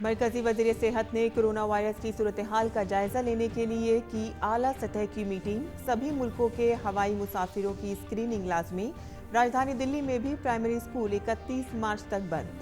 مرکزی وزیر صحت نے کورونا وائرس کی صورتحال کا جائزہ لینے کے لیے کی اعلیٰ سطح کی میٹنگ۔ سبھی ملکوں کے ہوائی مسافروں کی اسکریننگ لازمی۔ راجدھانی دلی میں بھی پرائمری اسکول 31 مارچ تک بند۔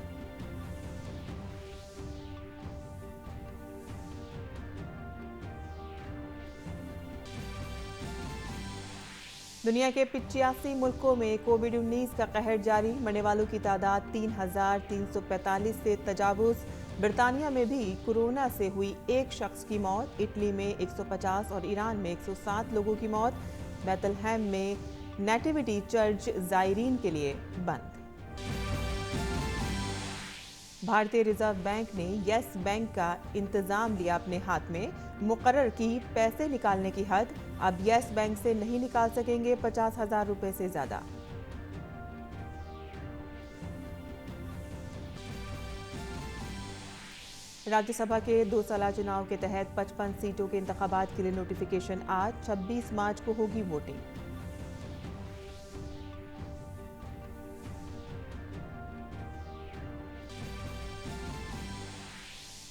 دنیا کے 85 ملکوں میں کووڈ-19 کا قہر جاری۔ مرنے والوں کی تعداد 3,345 سے تجاوز۔ برطانیہ میں بھی کورونا سے ہوئی ایک شخص کی موت۔ اٹلی میں 150 اور ایران میں 107 لوگوں کی موت۔ بیت الہیم میں نیٹیوٹی چرچ زائرین کے لیے بند۔ بھارتی ریزرو بینک نے یس بینک کا انتظام لیا اپنے ہاتھ میں۔ مقرر کی پیسے نکالنے کی حد۔ اب یس بینک سے نہیں نکال سکیں گے 50,000 روپے سے زیادہ۔ راجیہ سبھا کے 2 سالہ چناؤ کے تحت 55 سیٹوں کے انتخابات کے لیے نوٹیفیکیشن آج 26 مارچ کو ہوگی ووٹنگ۔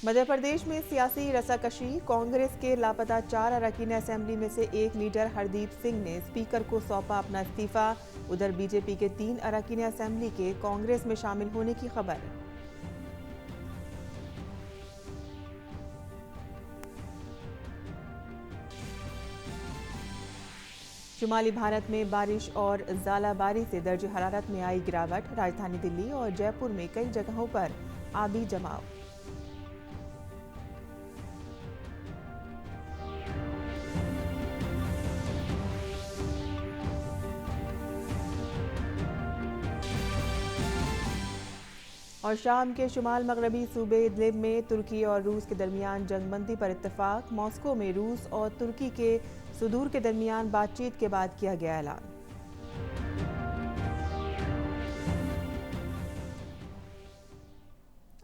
مدھیہ پردیش میں سیاسی رساکشی۔ کانگریس کے لاپتہ 4 اراکین اسمبلی میں سے ایک لیڈر ہردیپ سنگھ نے اسپیکر کو سونپا اپنا استعفیٰ۔ ادھر بی جے پی کے 3 اراکین اسمبلی کے کانگریس میں شامل ہونے کی خبر۔ شمالی بھارت میں بارش اور ژالہ باری سے درجہ حرارت میں آئی گراوٹ۔ راجدھانی دلی اور جے پور میں کئی جگہوں پر آبی جماؤ۔ اور شام کے شمال مغربی صوبے ادلب میں ترکی اور روس کے درمیان جنگ بندی پر اتفاق۔ ماسکو میں روس اور ترکی کے صدور کے درمیان بات چیت کے بعد کیا گیا اعلان۔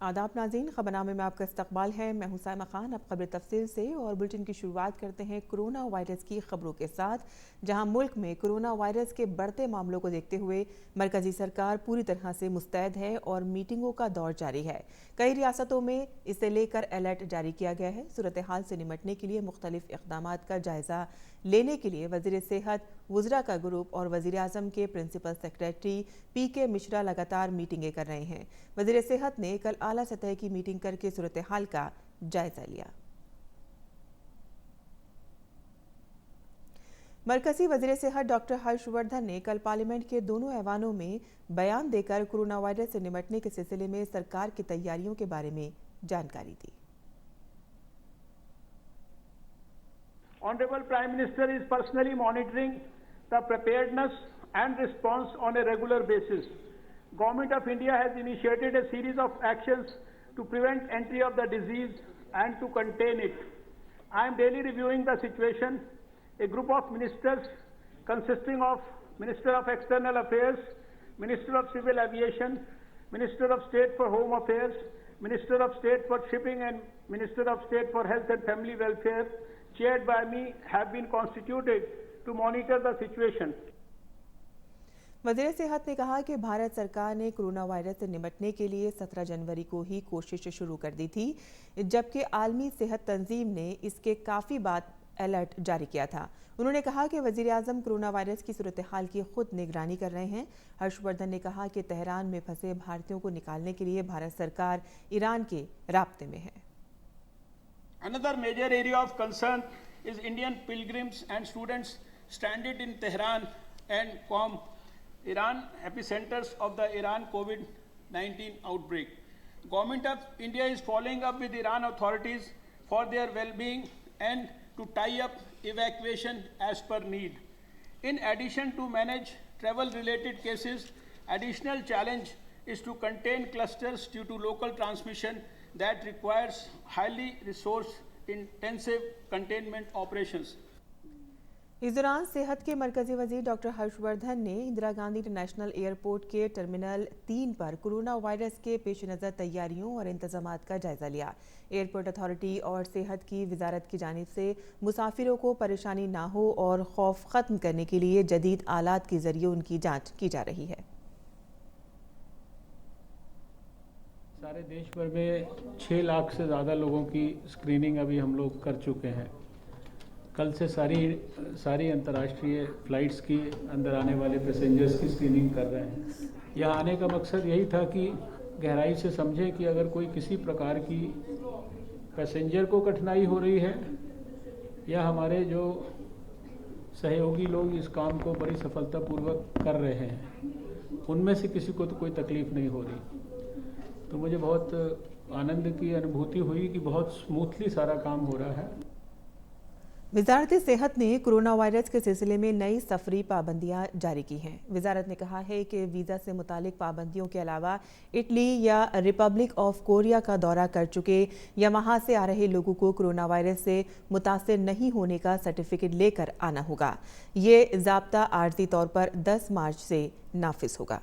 آداب ناظرین، خبرنامے میں آپ کا استقبال ہے۔ میں ہوں سائمہ خان۔ اب خبر تفصیل سے اور بلٹن کی شروعات کرتے ہیں کورونا وائرس کی خبروں کے ساتھ، جہاں ملک میں کورونا وائرس کے بڑھتے معاملوں کو دیکھتے ہوئے مرکزی سرکار پوری طرح سے مستعد ہے اور میٹنگوں کا دور جاری ہے۔ کئی ریاستوں میں اسے لے کر الرٹ جاری کیا گیا ہے۔ صورتحال سے نمٹنے کے لیے مختلف اقدامات کا جائزہ لینے کے لیے وزیر صحت، وزراء کا گروپ اور وزیر اعظم کے پرنسپل سیکریٹری پی کے مشرا لگاتار میٹنگیں کر رہے ہیں۔ وزیر صحت نے کل اعلیٰ سطح کی میٹنگ کر کے صورتحال کا جائزہ لیا۔ مرکزی وزیر صحت ڈاکٹر ہرش وردھن نے کل پارلیمنٹ کے دونوں ایوانوں میں بیان دے کر کورونا وائرس سے نمٹنے کے سلسلے میں سرکار کی تیاریوں کے بارے میں جانکاری دی۔ Honorable Prime Minister is personally monitoring the preparedness and response on a regular basis. Government of India has initiated a series of actions to prevent entry of the disease and to contain it. I am daily reviewing the situation. A group of ministers consisting of Minister of External Affairs, Minister of Civil Aviation, Minister of State for Home Affairs, Minister of State for Shipping and Minister of State for Health and Family Welfare, chaired by me, have been constituted to monitor the situation. وزیر صحت نے کہا کہ بھارت سرکار نے corona virus سے نمٹنے کے لیے 17 جنوری کو ہی کوشش شروع کر دی تھی، جبکہ عالمی صحت تنظیم نے اس کے کافی بعد الرٹ جاری کیا تھا۔ انہوں نے کہا کہ وزیر اعظم کورونا وائرس کی صورتحال کی خود نگرانی کر رہے ہیں۔ ہرش وردھن نے کہا کہ تہران میں پھنسے بھارتیوں کو نکالنے کے لیے بھارت سرکار ایران کے رابطے میں ہے۔ Another major area of concern is Indian pilgrims and students stranded in Tehran and Qom, Iran, epicenters of the Iran COVID-19 outbreak. Government of India is following up with Iran authorities for their well-being and to tie up evacuation as per need. In addition to manage travel-related cases, additional challenge is to contain clusters due to local transmission that requires highly resource-intensive containment operations. اس دوران صحت کے مرکزی وزیر doctor Harsh Vardhan نے Indira Gandhi international airport کے terminal 3 پر corona virus کے پیش نظر تیاریوں اور انتظامات کا جائزہ لیا۔ ایئرپورٹ اتھارٹی اور صحت کی وزارت کی جانب سے مسافروں کو پریشانی نہ ہو اور خوف ختم کرنے کے لیے جدید آلات کے ذریعے ان کی جانچ کی جا رہی ہے۔ सारे देश भर में 6 लाख से ज़्यादा लोगों की स्क्रीनिंग अभी हम लोग कर चुके हैं। कल से सारी अंतर्राष्ट्रीय फ़्लाइट्स की अंदर आने वाले पैसेंजर्स की स्क्रीनिंग कर रहे हैं। यहाँ आने का मकसद यही था कि गहराई से समझें कि अगर कोई किसी प्रकार की पैसेंजर को कठिनाई हो रही है या हमारे जो सहयोगी लोग इस काम को बड़ी सफलतापूर्वक कर रहे हैं उनमें से किसी को तो कोई तकलीफ़ नहीं हो रही, तो मुझे बहुत आनंद की अनुभूति हुई कि बहुत स्मूथली सारा काम हो रहा है। वजारत सेहत ने कोरोना वायरस के सिलसिले में नई सफरी पाबंदियां जारी की हैं। वजारत ने कहा है कि वीज़ा से मुतालिक पाबंदियों के अलावा इटली या रिपब्लिक ऑफ कोरिया का दौरा कर चुके या वहां से आ रहे लोगों को कोरोना वायरस से मुतासिर नहीं होने का सर्टिफिकेट लेकर आना होगा। ये ज़ाब्ता आर्जी तौर पर 10 मार्च से नाफिज होगा।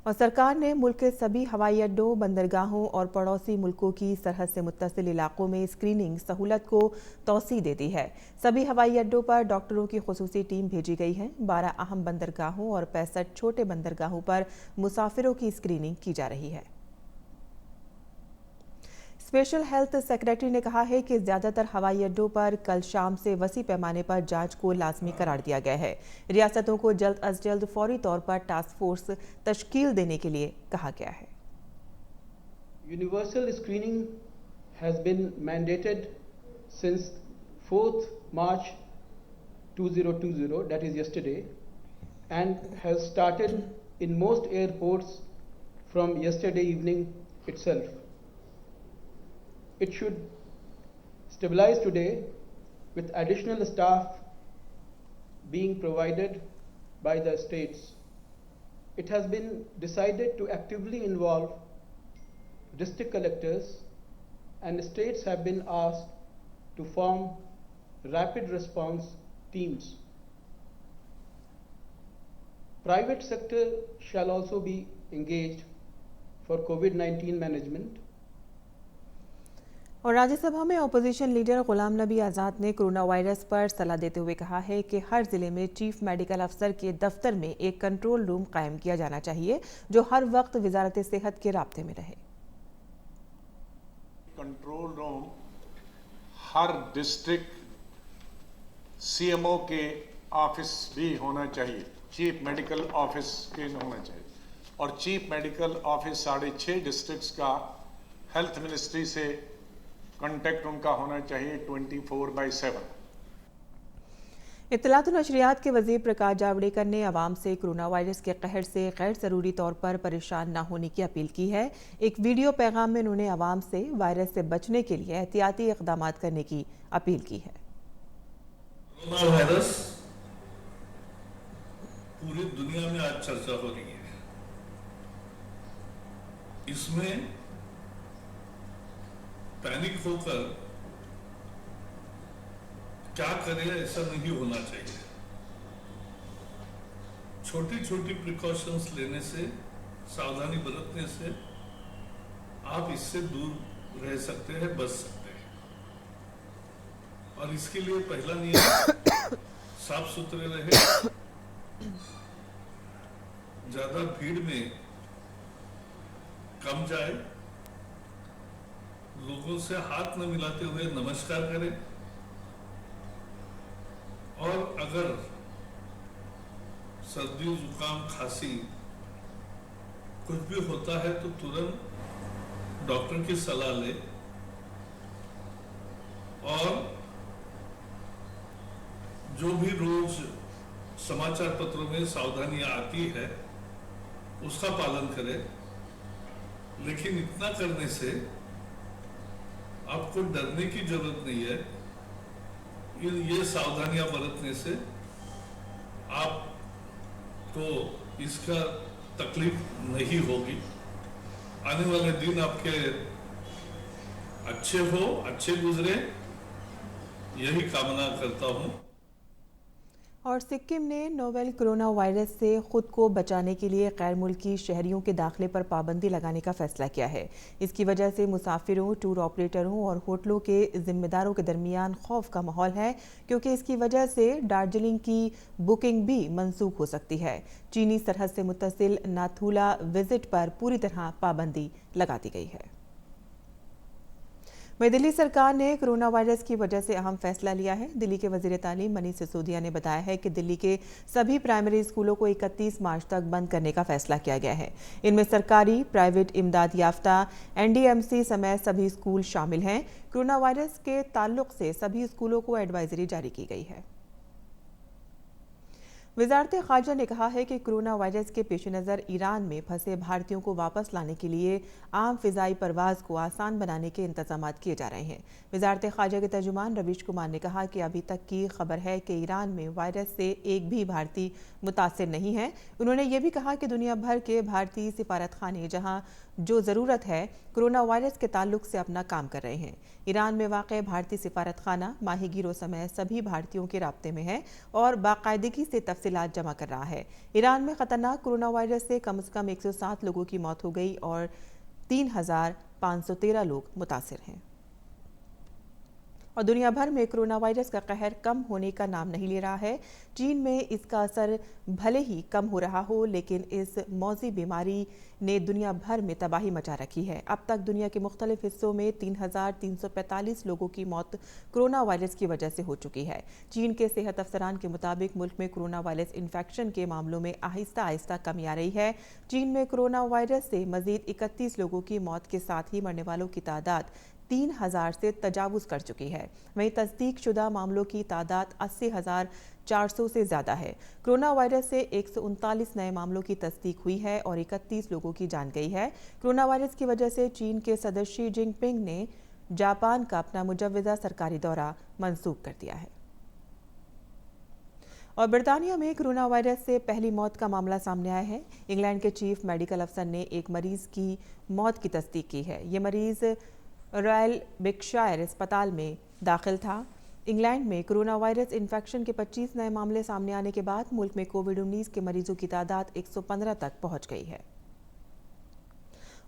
और सरकार ने मुल्क के सभी हवाई अड्डों, बंदरगाहों और पड़ोसी मुल्कों की सरहद से मुत्तसिल इलाकों में स्क्रीनिंग सहूलत को तौसीह दे दी है। सभी हवाई अड्डों पर डॉक्टरों की खुसूसी टीम भेजी गई है। 12 अहम बंदरगाहों और 65 छोटे बंदरगाहों पर मुसाफिरों की स्क्रीनिंग की जा रही है। स्पेशल हेल्थ सेक्रेटरी ने कहा है कि ज़्यादातर हवाई अड्डों पर कल शाम से वसी पैमाने पर जांच को लाजमी करार दिया गया है। रियासतों को जल्द अज जल्द फौरी तौर पर टास्क फोर्स तश्कील देने के लिए कहा गया है। Universal screening has been mandated since 4th March 2020, that is yesterday, and has started in most airports from yesterday evening itself. It should stabilize today with additional staff being provided by the states. It has been decided to actively involve district collectors, and states have been asked to form rapid response teams. Private sector shall also be engaged for COVID-19 management. और राज्यसभा में opposition leader Ghulam Nabi Azad ने corona virus पर सलाह देते हुए कहा है कि हर जिले में चीफ मेडिकल अफसर के दफ्तर में एक कंट्रोल रूम कायम किया जाना चाहिए जो हर वक्त वजारत सेहत के राब्ते में रहे। कंट्रोल रूम हर डिस्ट्रिक्ट सीएमओ के ऑफिस भी होना चाहिए, चीफ मेडिकल ऑफिस के होना चाहिए, और चीफ मेडिकल ऑफिस 6.5 डिस्ट्रिक्ट्स का हेल्थ मिनिस्ट्री से कांटेक्ट उनका होना चाहिए 24/7। इत्तलात और नशरियात के वज़ीर प्रकाश जावड़ेकर ने आवाम से कोरोना वायरस के कहर से गैर ज़रूरी तौर पर परेशान न होने की अपील की है। एक वीडियो पैगाम में उन्होंने आवाम से वायरस से बचने के लिए एहतियाती इक़दाम करने की अपील की है। कोरोना वायरस पूरी दुनिया में आज चर्चा हो रही है। इसमें पैनिक होकर क्या करें ऐसा नहीं होना चाहिए। छोटी छोटी प्रिकॉशंस लेने से, सावधानी बरतने से आप इससे दूर रह सकते हैं, बच सकते हैं। और इसके लिए पहला नियम साफ सुथरे रहे, ज्यादा भीड़ में कम जाए, लोगों से हाथ न मिलाते हुए नमस्कार करें, और अगर सर्दी, जुकाम, खांसी कुछ भी होता है तो तुरंत डॉक्टर की सलाह ले, और जो भी रोज समाचार पत्रों में सावधानियां आती है उसका पालन करें। लेकिन इतना करने से आपको डरने की जरूरत नहीं है। ये सावधानियां बरतने से आपको इसका तकलीफ नहीं होगी। आने वाले दिन आपके अच्छे हो, अच्छे गुजरे, यही कामना करता हूं। اور سکم نے نوویل کرونا وائرس سے خود کو بچانے کے لیے غیر ملکی شہریوں کے داخلے پر پابندی لگانے کا فیصلہ کیا ہے۔ اس کی وجہ سے مسافروں، ٹور آپریٹروں اور ہوٹلوں کے ذمہ داروں کے درمیان خوف کا ماحول ہے، کیونکہ اس کی وجہ سے دارجلنگ کی بکنگ بھی منسوخ ہو سکتی ہے۔ چینی سرحد سے متصل ناتھولا وزٹ پر پوری طرح پابندی لگا دی گئی ہے۔ دلی سرکار نے کرونا وائرس کی وجہ سے اہم فیصلہ لیا ہے۔ دلی کے وزیر تعلیم منیش سسودیا نے بتایا ہے کہ دلی کے سبھی پرائمری اسکولوں کو 31 مارچ تک بند کرنے کا فیصلہ کیا گیا ہے۔ ان میں سرکاری، پرائیویٹ، امداد یافتہ، NDMC سمیت سبھی اسکول شامل ہیں۔ کرونا وائرس کے تعلق سے سبھی اسکولوں کو ایڈوائزری جاری کی گئی ہے۔ وزارت خارجہ نے کہا ہے کہ کرونا وائرس کے پیش نظر ایران میں پھنسے بھارتیوں کو واپس لانے کے لیے عام فضائی پرواز کو آسان بنانے کے انتظامات کیے جا رہے ہیں۔ وزارت خارجہ کے ترجمان رویش کمار نے کہا کہ ابھی تک کی خبر ہے کہ ایران میں وائرس سے ایک بھی بھارتی متاثر نہیں ہے۔ انہوں نے یہ بھی کہا کہ دنیا بھر کے بھارتی سفارت خانے جہاں جو ضرورت ہے کرونا وائرس کے تعلق سے اپنا کام کر رہے ہیں۔ ایران میں واقع بھارتی سفارت خانہ ماہی گیروں سمیت سبھی بھارتیوں کے رابطے میں ہے اور باقاعدگی سے تفصیلات جمع کر رہا ہے۔ ایران میں خطرناک کرونا وائرس سے کم از کم 107 لوگوں کی موت ہو گئی اور 3513 لوگ متاثر ہیں۔ اور دنیا بھر میں کرونا وائرس کا قہر کم ہونے کا نام نہیں لے رہا ہے۔ چین میں اس کا اثر بھلے ہی کم ہو رہا ہو، لیکن اس موذی بیماری نے دنیا بھر میں تباہی مچا رکھی ہے۔ اب تک دنیا کے مختلف حصوں میں 3345 لوگوں کی موت کرونا وائرس کی وجہ سے ہو چکی ہے۔ چین کے صحت افسران کے مطابق ملک میں کرونا وائرس انفیکشن کے معاملوں میں آہستہ آہستہ کمی آ رہی ہے۔ چین میں کرونا وائرس سے مزید 31 لوگوں کی موت کے ساتھ ہی مرنے والوں کی تعداد 3000 سے تجاوز کر چکی ہے۔ وہیں تصدیق شدہ معاملوں کی تعداد 80,400 سے زیادہ ہے۔ کرونا وائرس سے 139 نئے معاملوں کی تصدیق ہوئی ہے اور 31 لوگوں کی جان گئی ہے۔ کرونا وائرس کی وجہ سے چین کے صدر شی جن پنگ نے جاپان کا اپنا مجوزہ سرکاری دورہ منسوخ کر دیا ہے۔ اور برطانیہ میں کرونا وائرس سے پہلی موت کا معاملہ سامنے آیا ہے۔ انگلینڈ کے چیف میڈیکل افسر نے ایک مریض کی موت کی تصدیق کی ہے۔ یہ مریض رائل بکشائر اسپتال میں داخل تھا۔ انگلینڈ میں کرونا وائرس انفیکشن کے 25 نئے معاملے سامنے آنے کے بعد ملک میں کووڈ-19 کے مریضوں کی تعداد 115 تک پہنچ گئی ہے۔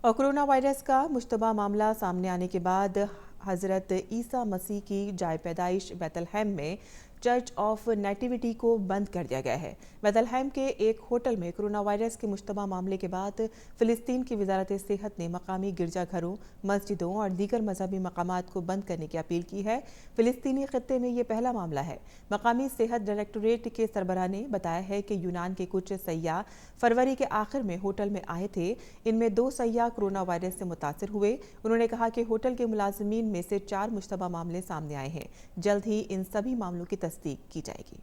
اور کرونا وائرس کا مشتبہ معاملہ سامنے آنے کے بعد حضرت عیسیٰ مسیح کی جائے پیدائش بیت الہیم میں چرچ آف نیٹیوٹی کو بند کر دیا گیا ہے۔ بیت الہیم کے ایک ہوٹل میں کرونا وائرس کے مشتبہ معاملے کے بعد فلسطین کی وزارت صحت نے مقامی گرجا گھروں، مسجدوں اور دیگر مذہبی مقامات کو بند کرنے کی اپیل کی ہے۔ فلسطینی خطے میں یہ پہلا معاملہ ہے۔ مقامی صحت ڈائریکٹوریٹ کے سربراہ نے بتایا ہے کہ یونان کے کچھ سیاح فروری کے آخر میں ہوٹل میں آئے تھے۔ ان میں 2 سیاح کرونا وائرس سے متاثر ہوئے۔ انہوں نے کہا کہ ہوٹل کے ملازمین میں سے 4 مشتبہ معاملے سامنے آئے ہیں۔ جلد ہی ان سبھی معاملوں کی تصدیق کی جائے گی۔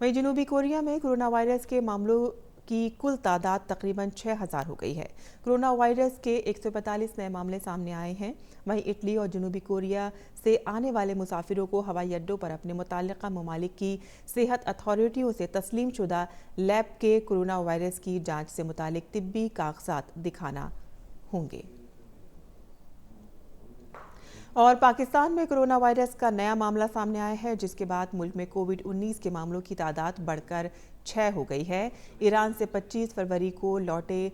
وہیں جنوبی کوریا میں کرونا وائرس کے معاملوں کی کل تعداد تقریباً 6000 ہو گئی ہے۔ کرونا وائرس کے 145 نئے معاملے سامنے آئے ہیں۔ وہیں اٹلی اور جنوبی کوریا سے آنے والے مسافروں کو ہوائی اڈوں پر اپنے متعلقہ ممالک کی صحت اتھارٹیوں سے تسلیم شدہ لیب کے کرونا وائرس کی جانچ سے متعلق طبی کاغذات دکھانا ہوں گے۔ اور پاکستان میں کرونا وائرس کا نیا معاملہ سامنے آیا ہے، جس کے بعد ملک میں کووڈ-19 کے معاملوں کی تعداد بڑھ کر 6 ہو گئی ہے۔ ایران سے 25 فروری کو لوٹے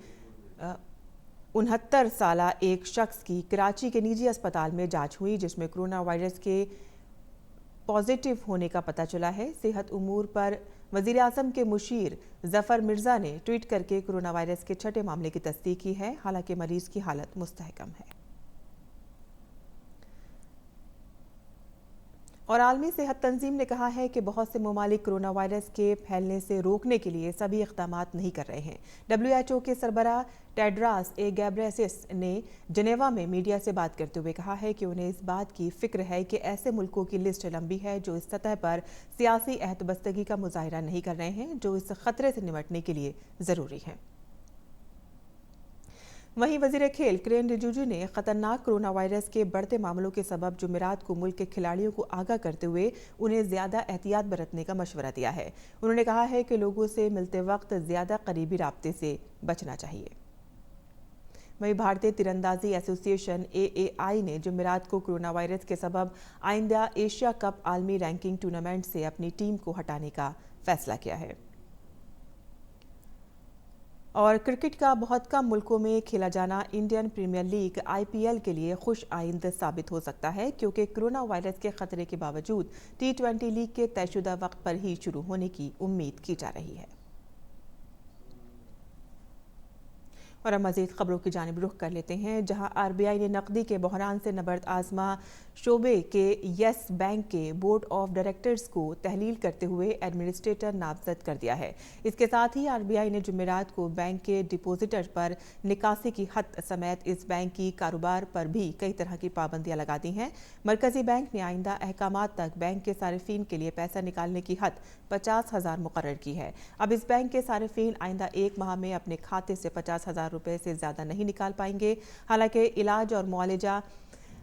69 سالہ ایک شخص کی کراچی کے نجی اسپتال میں جانچ ہوئی، جس میں کرونا وائرس کے پازیٹیو ہونے کا پتہ چلا ہے۔ صحت امور پر وزیر اعظم کے مشیر ظفر مرزا نے ٹویٹ کر کے کرونا وائرس کے 6 معاملے کی تصدیق کی ہے، حالانکہ مریض کی حالت مستحکم ہے۔ اور عالمی صحت تنظیم نے کہا ہے کہ بہت سے ممالک کرونا وائرس کے پھیلنے سے روکنے کے لیے سبھی اقدامات نہیں کر رہے ہیں۔ WHO کے سربراہ ٹیڈراس گیبریسس نے جنیوا میں میڈیا سے بات کرتے ہوئے کہا ہے کہ انہیں اس بات کی فکر ہے کہ ایسے ملکوں کی لسٹ لمبی ہے جو اس سطح پر سیاسی عہد بستگی کا مظاہرہ نہیں کر رہے ہیں، جو اس خطرے سے نمٹنے کے لیے ضروری ہے۔ وہیں وزیر کھیل کرن رجیجو نے خطرناک کرونا وائرس کے بڑھتے معاملوں کے سبب جمعرات کو ملک کے کھلاڑیوں کو آگاہ کرتے ہوئے انہیں زیادہ احتیاط برتنے کا مشورہ دیا ہے۔ انہوں نے کہا ہے کہ لوگوں سے ملتے وقت زیادہ قریبی رابطے سے بچنا چاہیے۔ वहीं भारतीय तीरंदाजी एसोसिएशन AAI ने जुमेरात को कोरोना वायरस के सबब आइंदा एशिया कप आलमी रैंकिंग टूर्नामेंट से अपनी टीम को हटाने का फैसला किया है। और क्रिकेट का बहुत कम मुल्कों में खेला जाना इंडियन प्रीमियर लीग IPL के लिए खुश आइंद साबित हो सकता है, क्योंकि कोरोना वायरस के खतरे के बावजूद T20 लीग के तयशुदा वक्त पर ही शुरू होने की उम्मीद की जा रही है। और अब मज़ीद खबरों की जानिब रुख कर लेते हैं, जहां RBI ने नकदी के बहरान से नबर्द आजमा शोबे के येस बैंक के बोर्ड ऑफ डायरेक्टर्स को तहलील करते हुए एडमिनिस्ट्रेटर नामजद कर दिया है। इसके साथ ही RBI ने जुमेरात को बैंक के डिपोजिटर पर निकासी की हद समेत इस बैंक की कारोबार पर भी कई तरह की पाबंदियां लगा दी हैं। मरकजी बैंक ने आइंदा अहकामात तक बैंक के सारिफीन के लिए पैसा निकालने की हद 50,000 मुकर्रर की है। अब इस बैंक के सारिफीन आइंदा एक माह में अपने खाते से 50,000 रुपए से ज़्यादा नहीं निकाल पाएंगे। हालांकि इलाज और मुआलजा,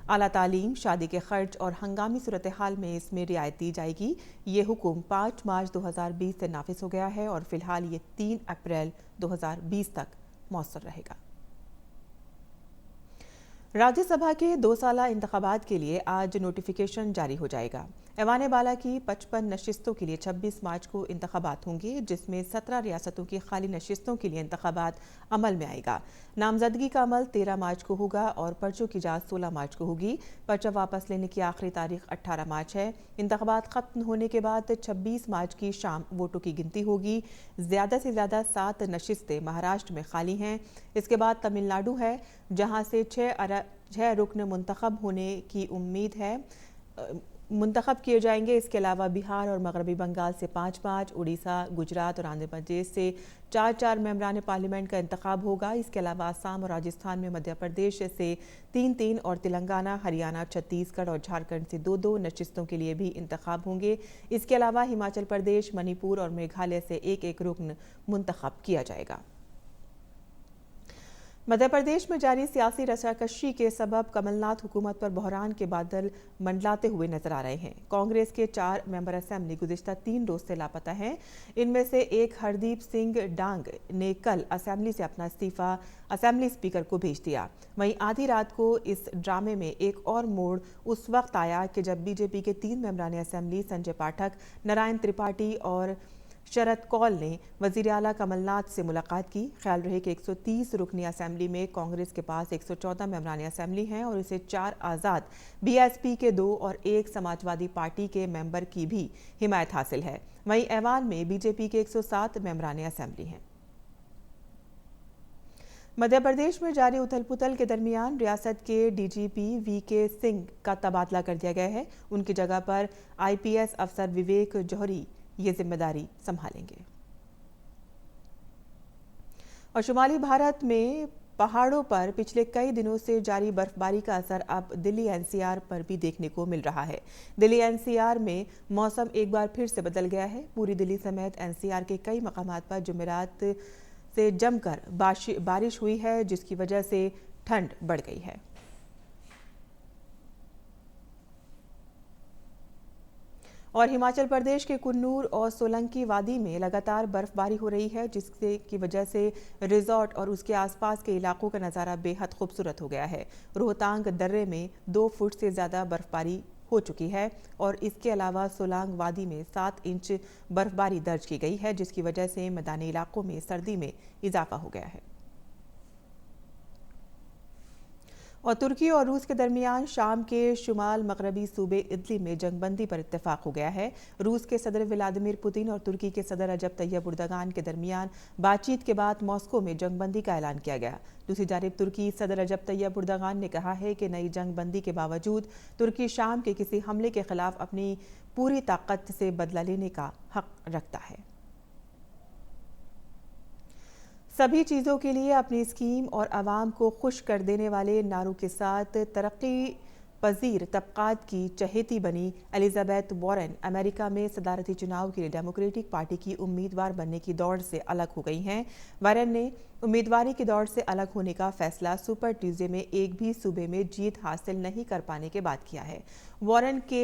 आला तालीम, शादी के खर्च और हंगामी सूरत हाल में इसमें रियायत दी जाएगी। ये हुक्म 5 मार्च 2020 से नाफिज हो गया है और फिलहाल ये 3 अप्रैल 2020 तक मौसर रहेगा। राज्यसभा के 2 साला इंतखाबात के लिए आज नोटिफिकेशन जारी हो जाएगा। ऐवान बाला की 55 नशिस्तों के लिए 26 मार्च को इंतखाबात होंगे, जिसमें 17 रियासतों की खाली नशिस्तों के लिए इंतखाबात अमल में आएगा। नामजदगी का अमल 13 मार्च को होगा और पर्चों की जांच 16 मार्च को होगी। पर्चा वापस लेने की आखिरी तारीख 18 मार्च है। इंतखाबात खत्म होने के बाद 26 मार्च की शाम वोटों की गिनती होगी। ज़्यादा से ज़्यादा 7 नशिस्तें महाराष्ट्र में खाली हैं। इसके बाद तमिलनाडु है, जहाँ से 6 रुकन मुंतखब होने की उम्मीद है, मुंतखब किए जाएंगे। इसके अलावा बिहार और मगरबी बंगाल से 5-5, उड़ीसा, गुजरात और आंध्र प्रदेश से 4-4 मेंबरान पार्लियामेंट का इंतखाब होगा। इसके अलावा आसाम और राजस्थान में मध्य प्रदेश से 3-3 और तेलंगाना, हरियाणा, छत्तीसगढ़ और झारखंड से 2-2 नशिस्तों के लिए भी इंतखाब होंगे। इसके अलावा हिमाचल प्रदेश, मणिपुर और मेघालय से 1-1 रुकन मुंतखब किया जाएगा। मध्य प्रदेश में जारी सियासी रसाकशी के सबब कमलनाथ हुकूमत पर बहरान के बादल मंडलाते हुए नजर आ रहे हैं। कांग्रेस के 4 मेंबर असेंबली गुज़िश्ता 3 रोज से लापता हैं। इनमें से एक हरदीप सिंह डांग ने कल असेंबली से अपना इस्तीफा असेंबली स्पीकर को भेज दिया। वहीं आधी रात को इस ड्रामे में एक और मोड़ उस वक्त आया कि जब बीजेपी के 3 मेंबरान असेंबली संजय पाठक, नारायण त्रिपाठी और शरद कौल ने वजीर आला कमलनाथ से मुलाकात की। ख्याल रहे कि 130 रुकनी असेंबली में कांग्रेस के पास 114 मेंबरान असेंबली हैं और इसे 4 आज़ाद BSP के 2 और 1 समाजवादी पार्टी के मेंबर की भी हिमायत हासिल है। वहीं ऐवान में बीजेपी के 107 मेंबरान असेंबली हैं। मध्य प्रदेश में जारी उथल पुथल के दरमियान रियासत के DGP VK सिंह का तबादला कर दिया गया है। उनकी जगह पर IPS अफसर विवेक जौहरी ये जिम्मेदारी संभालेंगे। और शुमाली भारत में पहाड़ों पर पिछले कई दिनों से जारी बर्फबारी का असर अब दिल्ली NCR पर भी देखने को मिल रहा है। दिल्ली NCR में मौसम एक बार फिर से बदल गया है। पूरी दिल्ली समेत NCR के कई मकामात पर जुमेरात से जमकर बारिश हुई है, जिसकी वजह से ठंड बढ़ गई है। और हिमाचल प्रदेश के कुन्नूर और सोलंकी वादी में लगातार बर्फबारी हो रही है, जिससे की वजह से रिजॉर्ट और उसके आसपास के इलाकों का नज़ारा बेहद खूबसूरत हो गया है। रोहतांग दर्रे में 2 फुट से ज़्यादा बर्फबारी हो चुकी है और इसके अलावा सोलांग वादी में 7 इंच बर्फबारी दर्ज की गई है, जिसकी वजह से मैदानी इलाकों में सर्दी में इजाफा हो गया है। और तुर्की और रूस के दरमियान शाम के शुमाल मगरबी सूबे इदलिब में जंगबंदी पर इत्तेफाक हो गया है। रूस के सदर व्लादिमीर पुतिन और तुर्की के सदर रजब तैयब एर्दोगान के दरमियान बातचीत के बाद मॉस्को में जंगबंदी का ऐलान किया गया। दूसरी जानिब तुर्की सदर रजब तैयब एर्दोगान ने कहा है कि नई जंगबंदी के बावजूद तुर्की शाम के किसी हमले के खिलाफ अपनी पूरी ताकत से बदला लेने का हक रखता है। सभी चीज़ों के लिए अपनी स्कीम और आवाम को खुश कर देने वाले नारों के साथ तरक्की पजीर तबकात की चहेती बनी एलिजाबेथ वॉरेन अमेरिका में सदारती चुनाव के लिए डेमोक्रेटिक पार्टी की उम्मीदवार बनने की दौड़ से अलग हो गई हैं। वॉरेन ने उम्मीदवारी की दौड़ से अलग होने का फैसला सुपर ट्यूसडे में एक भी सूबे में जीत हासिल नहीं कर पाने के बाद किया है। वॉरेन के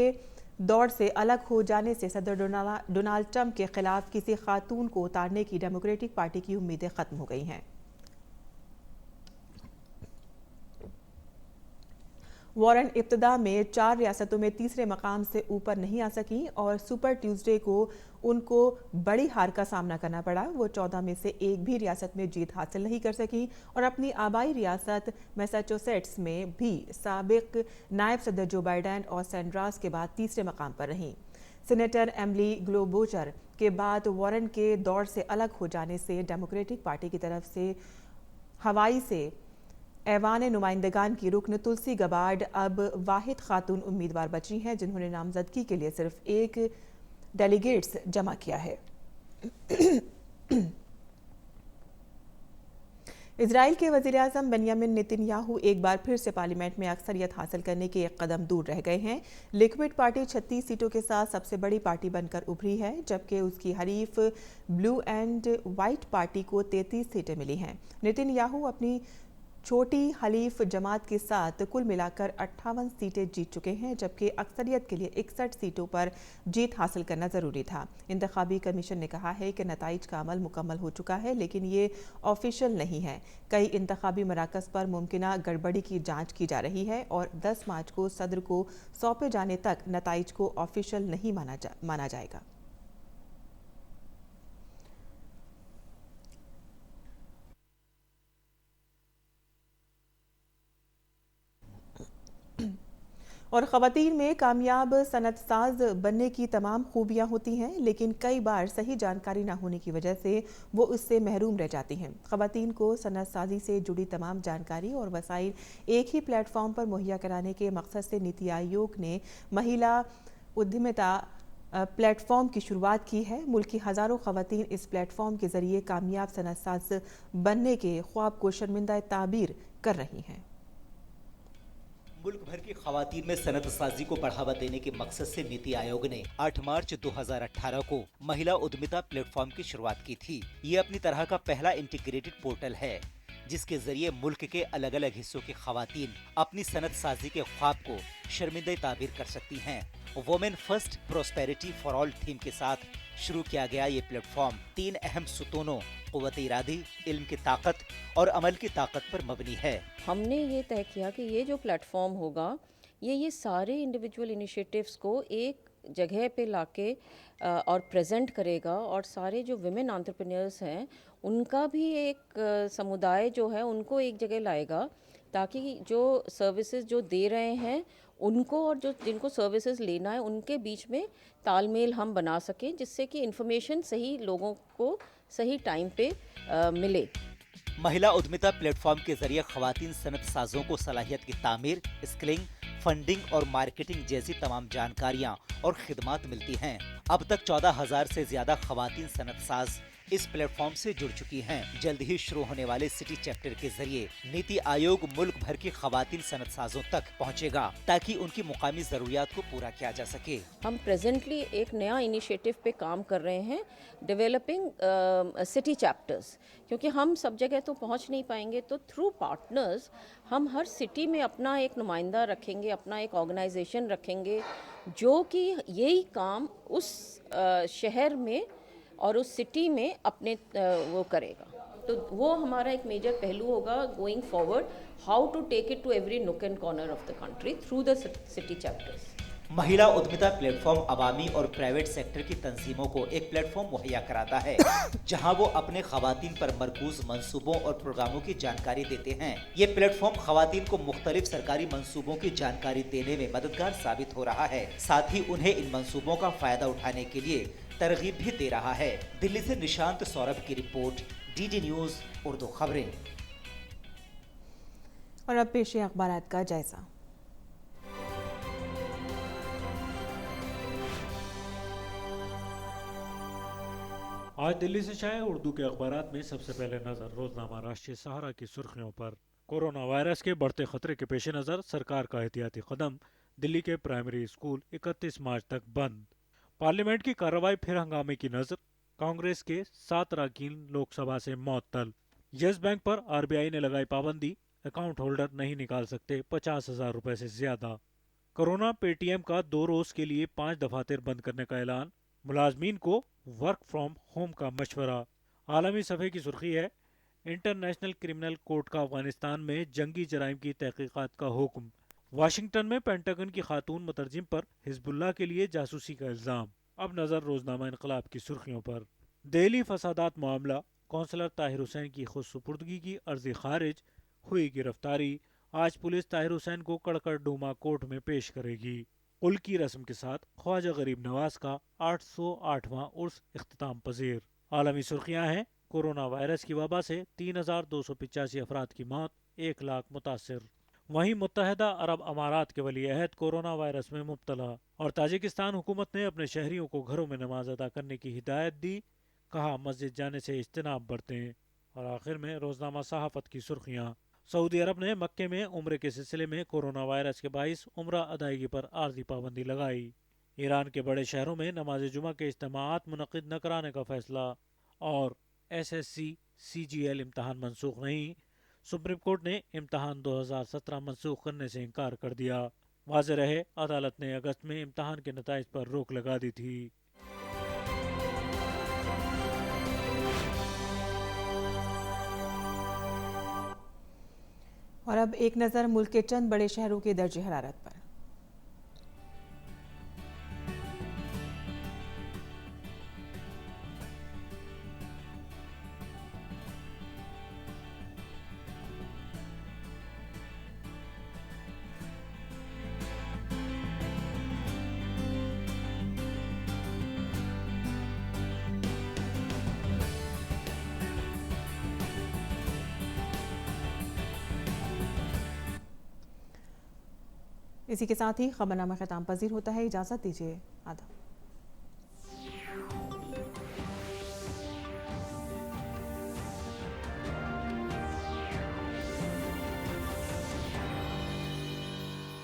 दौड़ से अलग हो जाने से सदर डोनाल्ड ट्रंप के खिलाफ किसी खातून को उतारने की डेमोक्रेटिक पार्टी की उम्मीदें खत्म हो गई हैं। वॉरेन इब्तदा में 4 रियासतों में तीसरे मकाम से ऊपर नहीं आ सकी और सुपर ट्यूसडे को उनको बड़ी हार का सामना करना पड़ा। वो 14 में से एक भी रियासत में जीत हासिल नहीं कर सकी और अपनी आबाई रियासत मैसाचुसेट्स में भी साबिक नायब सदर जो बाइडेन और सैंड्रास के बाद तीसरे मकाम पर रहीं। सीनेटर एमिली ग्लोबोचर के बाद वॉरेन के दौर से अलग हो जाने से डेमोक्रेटिक पार्टी की तरफ से हवाई से ऐवान नुमाइंदगान की रुकन तुलसी गबार्ड अब वाहिद खातून उम्मीदवार बची हैं जिन्होंने नामजदगी के लिए सिर्फ एक डेलीगेट्स जमा किया है। इजराइल के वज़ीर-ए-आज़म बेंयामिन नेतन्याहू एक बार फिर से पार्लियामेंट में अक्सरियत हासिल करने के एक कदम दूर रह गए हैं। लिक्विड पार्टी 36 सीटों के साथ सबसे बड़ी पार्टी बनकर उभरी है, जबकि उसकी हरीफ ब्लू एंड वाइट पार्टी को 33 सीटें मिली हैं। नेतन्याहू अपनी छोटी हलीफ जमात के साथ कुल मिलाकर 58 सीटें जीत चुके हैं, जबकि अक्सरियत के लिए 61 सीटों पर जीत हासिल करना ज़रूरी था। इंतखाबी कमीशन ने कहा है कि नताइज का अमल मुकम्मल हो चुका है, लेकिन ये ऑफिशियल नहीं है। कई इंतखाबी मराकज़ पर मुमकिना गड़बड़ी की जांच की जा रही है और 10 मार्च को सदर को सौंपे जाने तक नताइज को ऑफिशियल नहीं माना जाएगा। और ख़वातीन में कामयाब सनत साज बनने की तमाम खूबियाँ होती हैं, लेकिन कई बार सही जानकारी ना होने की वजह से वो उससे महरूम रह जाती हैं। ख़वातीन को सनत साजी से जुड़ी तमाम जानकारी और वसाइल एक ही प्लेटफॉर्म पर मुहैया कराने के मकसद से नीति आयोग ने महिला उद्यमिता प्लेटफॉर्म की शुरुआत की है। मुल्क की हज़ारों ख़वातीन इस प्लेटफॉर्म के ज़रिए कामयाब सनत साज बनने के ख्वाब को शर्मिंदा ताबीर कर रही हैं। मुल्क भर की खवातीन में सनत साजी को बढ़ावा देने के मकसद से नीति आयोग ने 8 मार्च 2018 को महिला उद्यमिता प्लेटफॉर्म की शुरुआत की थी। ये अपनी तरह का पहला इंटीग्रेटेड पोर्टल है जिसके जरिए मुल्क के अलग अलग हिस्सों की खवातीन अपनी सनत साजी के ख्वाब को शर्मिंदा ताबीर कर सकती हैं। Women first prosperity for all theme के साथ शुरू किया गया ये प्लेटफॉर्म 3 अहम सुतूनों क़ुव्वत इरादी, इल्म की ताकत और अमल की ताकत पर मबनी है। हमने ये तय किया कि ये जो प्लेटफॉर्म होगा ये सारे इंडिविजुअल इनिशिएटिव्स को एक जगह पे लाके और प्रेजेंट करेगा और सारे जो विमेन एंटरप्रेन्योर्स हैं उनका भी एक समुदाय जो है उनको एक जगह लाएगा, ताकि जो सर्विसेज जो दे रहे हैं उनको और जो जिनको सर्विसेज लेना है उनके बीच में तालमेल हम बना सकें, जिससे कि इन्फॉर्मेशन सही लोगों को सही टाइम पे मिले। महिला उद्यमिता प्लेटफॉर्म के जरिए खवातीन सनत साजों को सलाहियत की तामीर, स्किलिंग, फंडिंग और मार्केटिंग जैसी तमाम जानकारियां और खिदमात मिलती हैं। अब तक 14,000 से ज्यादा खवातीन सनत साज इस प्लेटफॉर्म से जुड़ चुकी हैं। जल्द ही शुरू होने वाले सिटी चैप्टर के जरिए नीति आयोग मुल्क भर की खवातीन सनत साजों तक पहुंचेगा ताकि उनकी मुकामी जरूरियात को पूरा किया जा सके। हम प्रेजेंटली एक नया इनिशिएटिव पे काम कर रहे हैं, डेवलपिंग सिटी चैप्टर्स, क्योंकि हम सब जगह तो पहुंच नहीं पाएंगे, तो थ्रू पार्टनर्स हम हर सिटी में अपना एक नुमाइंदा रखेंगे, अपना एक ऑर्गेनाइजेशन रखेंगे जो कि यही काम उस शहर में और उस सिटी में अपने वो करेगा। तो वो हमारा एक मेजर पहलू होगा going forward, how to take it to every nook and corner of the country through the city chapters. महिला उद्यमिता प्लेटफॉर्म अवामी और प्राइवेट सेक्टर की तंजीमों को एक प्लेटफॉर्म मुहैया कराता है जहां वो अपने खवातीन पर मरकूज मंसूबों और प्रोग्रामों की जानकारी देते हैं। ये प्लेटफॉर्म खवातीन को मुख्तलिफ सरकारी मंसूबों की जानकारी देने में मददगार साबित हो रहा है, साथ ही उन्हें इन मंसूबों का फायदा उठाने के लिए तरगीब भी दे रहा है। दिल्ली से निशांत सौरभ की रिपोर्ट, डीडी न्यूज़ उर्दू खबरें। और अब पेश है अखबारात का जायजा। आज दिल्ली से शाये उर्दू के अखबारात में सबसे पहले नजर रोजनामा राष्ट्रीय सहारा की सुर्खियों पर। कोरोना वायरस के बढ़ते खतरे के पेश नज़र सरकार का एहतियाती कदम, दिल्ली के प्राइमरी स्कूल 31 मार्च तक बंद। पार्लियामेंट की कार्रवाई फिर हंगामे की नजर, कांग्रेस के 7 अरकान लोकसभा से मुअत्तल। यस बैंक पर आरबीआई ने लगाई पाबंदी, अकाउंट होल्डर नहीं निकाल सकते 50,000 रुपए से ज्यादा। कोरोना पेटीएम का 2 रोज के लिए 5 दफातर बंद करने का ऐलान, मुलाजमीन को वर्क फ्रॉम होम का मशवरा। आलमी सफ़े की सुर्खी है, इंटरनेशनल क्रिमिनल कोर्ट का अफगानिस्तान में जंगी जराइम की तहकीकात का हुक्म। واشنگٹن میں پینٹاگن کی خاتون مترجم پر حزب اللہ کے لیے جاسوسی کا الزام۔ اب نظر روزنامہ انقلاب کی سرخیوں پر۔ دہلی فسادات معاملہ، کونسلر طاہر حسین کی خود سپردگی کی عرضی خارج، ہوئی گرفتاری۔ آج پولیس طاہر حسین کو کڑکڑ ڈوما کورٹ میں پیش کرے گی۔ قل کی رسم کے ساتھ خواجہ غریب نواز کا 808واں عرس اختتام پذیر۔ عالمی سرخیاں ہیں، کورونا وائرس کی وبا سے 3285 افراد کی موت، 1 لاکھ متاثر۔ وہیں متحدہ عرب امارات کے ولی عہد کورونا وائرس میں مبتلا، اور تاجکستان حکومت نے اپنے شہریوں کو گھروں میں نماز ادا کرنے کی ہدایت دی، کہا مسجد جانے سے اجتناب برتیں۔ اور آخر میں روزنامہ صحافت کی سرخیاں، سعودی عرب نے مکے میں عمرے کے سلسلے میں کورونا وائرس کے باعث عمرہ ادائیگی پر عارضی پابندی لگائی۔ ایران کے بڑے شہروں میں نماز جمعہ کے اجتماعات منعقد نہ کرانے کا فیصلہ، اور SSC CGL امتحان منسوخ نہیں، سپریم کورٹ نے امتحان 2017 منسوخ کرنے سے انکار کر دیا۔ واضح رہے، عدالت نے اگست میں امتحان کے نتائج پر روک لگا دی تھی۔ اور اب ایک نظر ملک کے چند بڑے شہروں کے درجہ حرارت پر۔ اسی کے ساتھ ہی خبرنامہ ختم پذیر ہوتا ہے، اجازت دیجیے، آداب۔